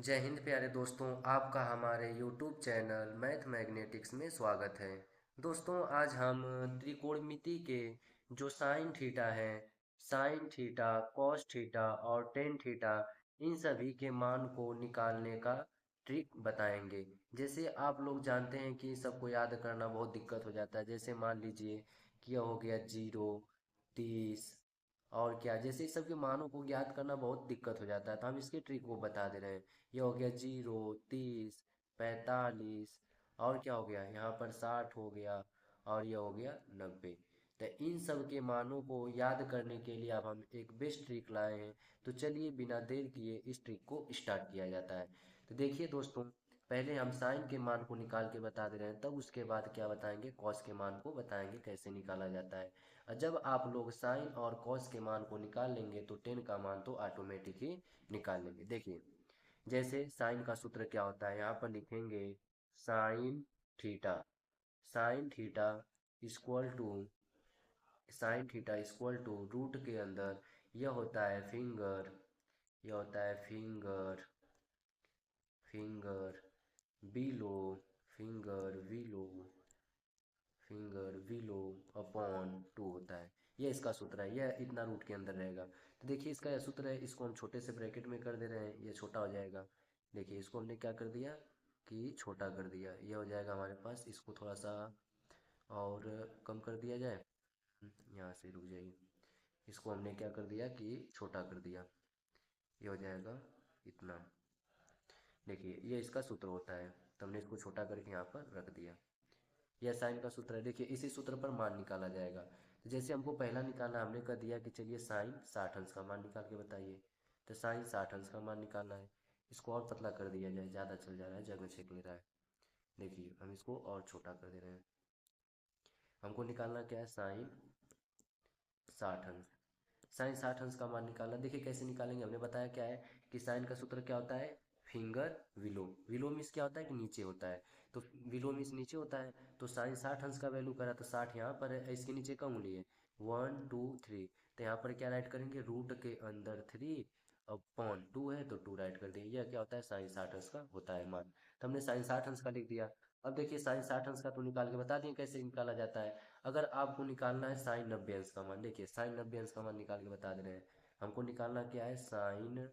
जय हिंद प्यारे दोस्तों, आपका हमारे YouTube चैनल मैथ मैग्नेटिक्स में स्वागत है। दोस्तों, आज हम त्रिकोणमिति के जो साइन थीटा है, साइन थीटा, कॉस थीटा और टेन थीटा, इन सभी के मान को निकालने का ट्रिक बताएंगे। जैसे आप लोग जानते हैं कि सबको याद करना बहुत दिक्कत हो जाता है। जैसे मान लीजिए कि यह हो गया 0, 30 और क्या, जैसे इस सब के मानों को ज्ञात करना बहुत दिक्कत हो जाता है, तो हम इसके ट्रिक को बता दे रहे हैं। ये हो गया 0, 30, 45 और क्या हो गया यहाँ पर 60 हो गया और ये हो गया 90। तो इन सब के मानों को याद करने के लिए अब हम एक बेस्ट ट्रिक लाए हैं। तो चलिए बिना देर किए इस ट्रिक को स्टार्ट किया जाता है। तो देखिए दोस्तों, पहले हम साइन के मान को निकाल के बता दे रहे हैं, तब उसके बाद क्या बताएंगे, कॉस के मान को बताएंगे कैसे निकाला जाता है। और जब आप लोग साइन और कॉस के मान को निकाल लेंगे तो टेन का मान तो ऑटोमेटिक ही निकाल लेंगे। देखिए, जैसे साइन का सूत्र क्या होता है, यहाँ पर लिखेंगे sine theta. Sine theta equal to sine theta equal to root के अंदर यह होता है फिंगर, यह होता है finger, finger below, finger below, finger below upon 2 होता है। यह इसका सूत्र है, यह इतना रूट के अंदर रहेगा। तो देखिए इसका यह सूत्र है, इसको हम छोटे से ब्रैकेट में कर दे रहे हैं, ये छोटा हो जाएगा। देखिए इसको हमने क्या कर दिया कि छोटा कर दिया, ये हो जाएगा हमारे पास। इसको थोड़ा सा और कम कर दिया जाए, यहाँ से रुक जाइए। इसको हमने क्या कर दिया कि छोटा कर दिया, ये हो जाएगा इतना। देखिए ये इसका सूत्र होता है, तो हमने इसको छोटा करके यहाँ पर रख दिया। यह साइन का सूत्र है। देखिए इसी सूत्र पर मान निकाला जाएगा। तो जैसे हमको पहला निकालना, हमने कर दिया कि चलिए साइन 60 अंश का मान निकाल के बताइए। तो साइन 60 अंश का मान निकालना है। इसको और पतला कर दिया जाए, ज़्यादा चल जा रहा है, जगह छेक ले रहा है। देखिए हम इसको और छोटा कर दे रहे हैं। हमको निकालना क्या है, साइन 60 अंश। साइन 60 अंश का मान निकालना, देखिए कैसे निकालेंगे। हमने बताया क्या है कि साइन का सूत्र क्या होता है, फिंगर विलो। विलो मीन्स क्या होता है कि नीचे होता है, तो विलो मीन्स नीचे होता है। तो साइन 60 अंश का वैल्यू करा तो 60 यहाँ पर है, इसके नीचे का उंगली है, 1 2 3। तो यहाँ पर क्या राइट करेंगे, रूट के अंदर 3 अपॉन 2 है तो 2 राइट कर देंगे। यह क्या होता है, साइन 60 अंश का होता है मान। तो हमने साइन 60 अंश का लिख दिया। अब देखिए साइन 60 अंश का तो निकाल के बता दिए कैसे निकाला जाता है। अगर आपको निकालना है साइन 90 अंश का मान, देखिए साइन 90 अंश का मान निकाल के बता दे रहे हैं। हमको निकालना क्या है, साइन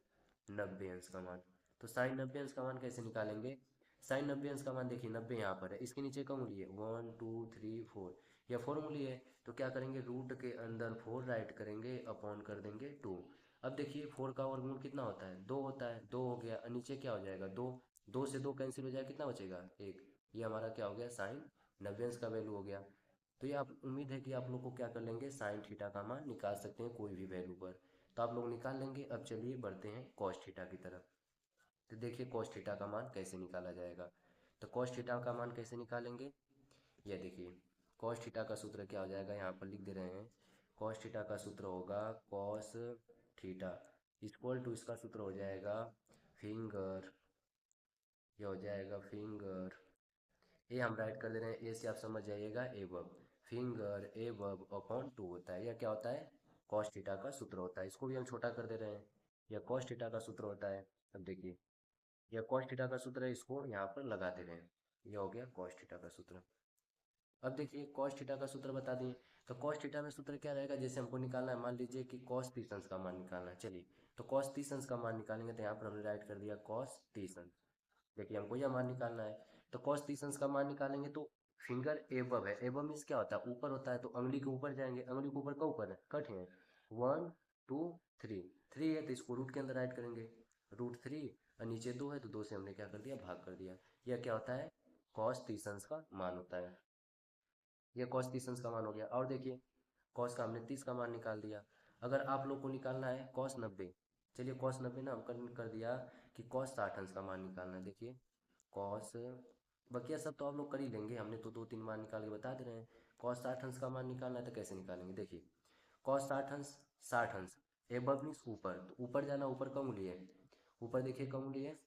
90 अंश का मान। तो साइन 90 अंश का मान कैसे निकालेंगे, साइन 90 अंश का मान देखिए 90 यहाँ पर है, इसके नीचे का उंगली है, 1 2 3 4, या 4 उंगली है। तो क्या करेंगे, रूट के अंदर 4 राइट करेंगे, अपॉन कर देंगे 2। अब देखिए 4 का वर्गमूल कितना होता है, 2 होता है, 2 हो गया और नीचे क्या हो जाएगा, 2। 2 से 2 कैंसिल हो जाएगा, कितना बचेगा, 1। ये हमारा क्या हो गया, साइन 90 अंश का वैल्यू हो गया। तो ये आप, उम्मीद है कि आप लोग को क्या कर लेंगे, साइन थीटा का मान निकाल सकते हैं कोई भी वैल्यू पर। तो आप लोग निकाल लेंगे। अब चलिए बढ़ते हैं कॉस थीटा की तरफ। तो देखिए कॉस थीटा का मान कैसे निकाला जाएगा। तो कॉस थीटा का मान कैसे निकालेंगे, ये देखिए कॉस थीटा का सूत्र क्या हो जाएगा, यहाँ पर लिख दे रहे हैं। कॉस थीटा का सूत्र होगा कॉस थीटा इक्वल टू, इसका सूत्र हो जाएगा फिंगर, ये हो जाएगा फिंगर, ये हम राइट कर दे रहे हैं, ए से आप समझ जाइएगा एबव, फिंगर एबव अपॉन 2 होता है। यह क्या होता है, कॉस थीटा का सूत्र होता है। इसको भी हम छोटा कर दे रहे हैं, यह कॉस थीटा का सूत्र होता है। अब देखिए यह कॉस थीटा का सूत्र है, इसको यहाँ पर लगा दे रहे हैं, यह हो गया कॉस थीटा का सूत्र। अब देखिए कॉस थीटा का सूत्र बता दिए। तो कॉस थीटा में सूत्र क्या रहेगा, जैसे हमको निकालना है, मान लीजिए कि कॉस 30 अंश का मान निकालना है। चलिए तो कॉस 30 अंश का मान निकालेंगे, तो यहाँ पर हमने राइट कर दिया कॉस 30 अंश। देखिए हमको यह मान निकालना है, तो कॉस 30 अंश का मान निकालेंगे तो फिंगर एबव है, एबव मीन्स क्या होता है, ऊपर होता है, तो अंगुली के ऊपर जाएंगे, अंगुली के ऊपर का ऊपर है, कट है, 1 2 3, 3 है तो इसको रूट के अंदर ऐड करेंगे, रूट 3, और नीचे 2 है तो 2 से हमने क्या कर दिया, भाग कर दिया। यह क्या होता है, कॉस 30 अंश का मान होता है। यह कॉस 30 अंश का मान हो गया। और देखिए कॉस का हमने 30 का मान निकाल दिया। अगर आप लोग को निकालना है कॉस 90, चलिए कॉस 90 ना हम कर दिया कि कॉस 60 अंश का मान निकालना है। देखिए कॉस, बकिया सब तो आप लोग कर ही लेंगे, हमने तो 2 3 मान निकाल के बता दे रहे हैं। कॉस 60 अंश का मान निकालना है तो कैसे निकालेंगे, देखिए कॉस 60 अंश, 60 अंश एबव मीन्स ऊपर, तो ऊपर जाना, ऊपर का उंगली है, ऊपर देखिए का उंगली है,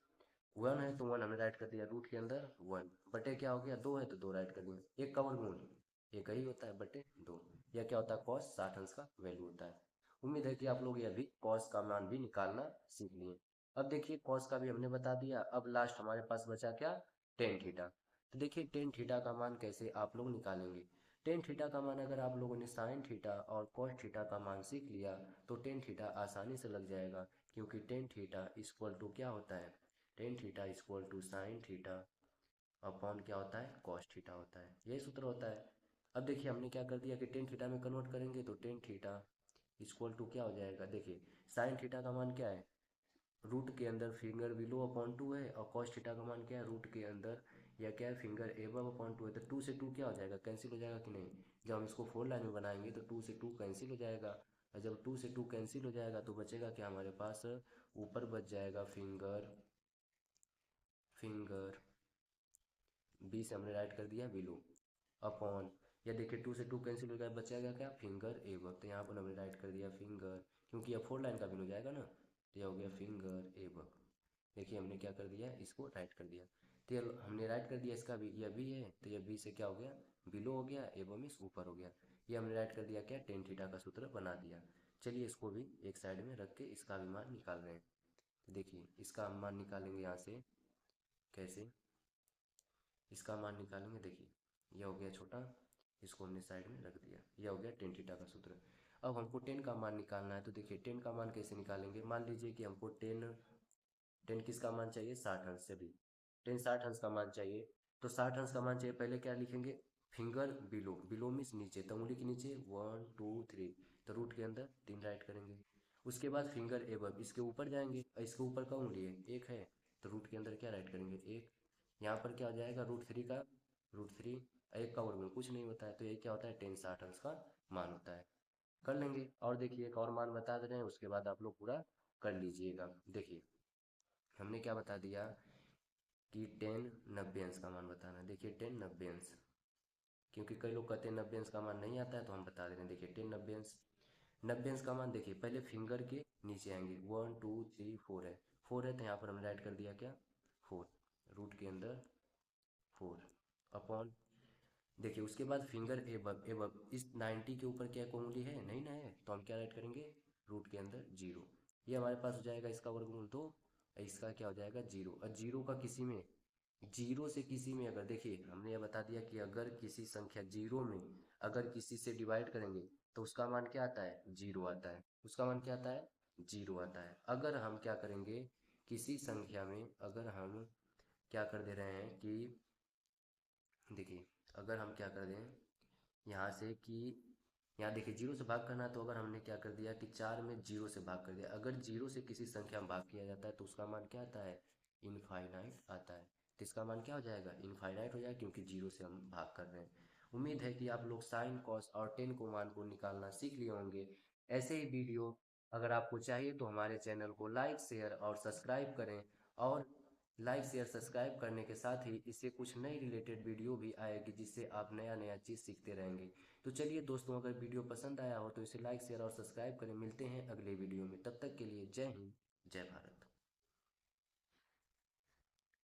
1 है तो 1 हमने राइट कर दिया, रूट के अंदर 1 बटे क्या हो गया, 2 है तो 2 राइट कर दिया। एक का वर्गमूल एक ही होता है, बटे 2। यह क्या होता है, कॉस 60 अंश का वैल्यू होता है। उम्मीद है कि आप लोग यह भी कॉस का मान भी निकालना सीख लिए। अब देखिए कॉस का भी हमने बता दिया। अब लास्ट हमारे पास बचा क्या, टेन थीटा। तो देखिए टेन थीटा का मान कैसे आप लोग निकालेंगे। टेन थीटा का मान अगर आप लोगों ने साइन थीटा और कॉस थीटा का मान सीख लिया तो टेन थीटा आसानी से लग जाएगा, क्योंकि टेन थीटा इक्वल टू क्या होता है, tan theta equal to sine theta upon क्या होता है, कॉस थीटा होता है। यही सूत्र होता है। अब देखिए हमने क्या कर दिया कि टेन थीटा में कन्वर्ट करेंगे तो टेन थीटा इक्वल टू क्या हो जाएगा, देखिए साइन थीटा का मान क्या है, रूट के अंदर फिंगर बिलो अपॉन टू है, और कॉस थीटा का मान क्या है, रूट के अंदर या क्या है, फिंगर एबव अपॉन टू है। तो टू से टू क्या हो जाएगा, कैंसिल हो जाएगा कि नहीं। जब हम इसको फोर लाइन में बनाएंगे तो टू से टू कैंसिल हो जाएगा, और जब टू से टू कैंसिल हो जाएगा तो बचेगा क्या हमारे पास, ऊपर बच जाएगा फिंगर, फिंगर बी से हमने राइट कर दिया बिलो अपॉन, या देखिए टू से टू कैंसिल हो गया, बचेगा क्या, फिंगर एबव। तो यहाँ पर हमने राइट कर दिया फिंगर, क्योंकि यह फोर लाइन का बिल हो जाएगा ना, तो यह हो गया फिंगर एबव। देखिए हमने क्या कर दिया, इसको राइट कर दिया। तो ये हमने राइट कर दिया, इसका भी यह बी है तो यह बी से क्या हो गया, बिलो हो गया, एबव मीन्स ऊपर हो गया। ये हमने राइट कर दिया क्या, टेन थीटा का सूत्र बना दिया। चलिए इसको भी एक साइड में रख के इसका भी मान निकाल रहे हैं। तो देखिए इसका हम मान निकालेंगे यहाँ से, कैसे इसका मान निकालेंगे, देखिए यह हो गया छोटा, इसको हमने साइड में रख दिया, यह हो गया टेन थीटा का सूत्र। अब हमको टेन का मान निकालना है, तो देखिए टेन का मान कैसे निकालेंगे। मान लीजिए कि हमको टेन, टेन किसका मान चाहिए, 60 अंश से भी, टेन 60 अंश का मान चाहिए। तो 60 अंश का मान चाहिए, पहले क्या लिखेंगे, फिंगर बिलो, बिलो मीन्स नीचे, तो उंगली के नीचे वन टू थ्री, तो रूट के अंदर तीन राइट करेंगे। उसके बाद फिंगर एबव, इसके ऊपर जाएंगे, और इसके ऊपर का उंगली है, एक है, तो रूट के अंदर क्या राइट करेंगे, एक। यहाँ पर क्या हो जाएगा, रूट थ्री का, रूट थ्री, एक का वर्गमूल कुछ नहीं होता है, तो ये क्या होता है, टेन 60 अंश का मान होता है। कर लेंगे, और देखिए एक और मान बता दे रहे हैं, उसके बाद आप लोग पूरा कर लीजिएगा। देखिए हमने क्या बता दिया कि टेन 90 अंश का मान बताना है। देखिए टेन 90 अंश, क्योंकि कई लोग कहते हैं 90 अंश का मान नहीं आता है, तो हम बता दे रहे हैं। देखिए टेन 90 अंश, 90 अंश का मान देखिए पहले फिंगर के नीचे आएंगे, वन टू थ्री फोर है, फोर है तो यहाँ पर हमने राइट कर दिया क्या, फोर, रूट के अंदर फोर अपॉन, देखिए उसके बाद फिंगर एबव, एबव इस 90 के ऊपर क्या कोई उंगली है, नहीं ना है, तो हम क्या राइट करेंगे, रूट के अंदर जीरो। ये हमारे पास हो जाएगा इसका वर्गमूल दो, इसका क्या हो जाएगा जीरो। और जीरो का किसी में, जीरो से किसी में अगर, देखिए हमने ये बता दिया कि अगर किसी संख्या जीरो में अगर किसी से डिवाइड करेंगे तो उसका मान क्या आता है, जीरो आता है, उसका मान क्या आता है, जीरो आता है। अगर हम क्या करेंगे, किसी संख्या में अगर हम क्या कर दे रहे हैं कि, देखिए अगर हम क्या कर दें यहाँ से कि, यहाँ देखिए जीरो से भाग करना, तो अगर हमने क्या कर दिया कि चार में जीरो से भाग कर दिया, अगर जीरो से किसी संख्या में भाग किया जाता है तो उसका मान क्या आता है, इनफाइनाइट आता है। तो इसका मान क्या हो जाएगा, इनफाइनाइट हो जाएगा, क्योंकि जीरो से हम भाग कर रहे हैं। उम्मीद है कि आप लोग साइन कॉस और टेन को मान को निकालना सीख लिए होंगे। ऐसे ही वीडियो अगर आपको चाहिए तो हमारे चैनल को लाइक शेयर और सब्सक्राइब करें, और लाइक शेयर सब्सक्राइब करने के साथ ही इससे कुछ नई रिलेटेड वीडियो भी आएगी, जिससे आप नया नया चीज़ सीखते रहेंगे। तो चलिए दोस्तों, अगर वीडियो पसंद आया हो तो इसे लाइक शेयर और सब्सक्राइब करें। मिलते हैं अगले वीडियो में, तब तक के लिए जय हिंद, जय भारत।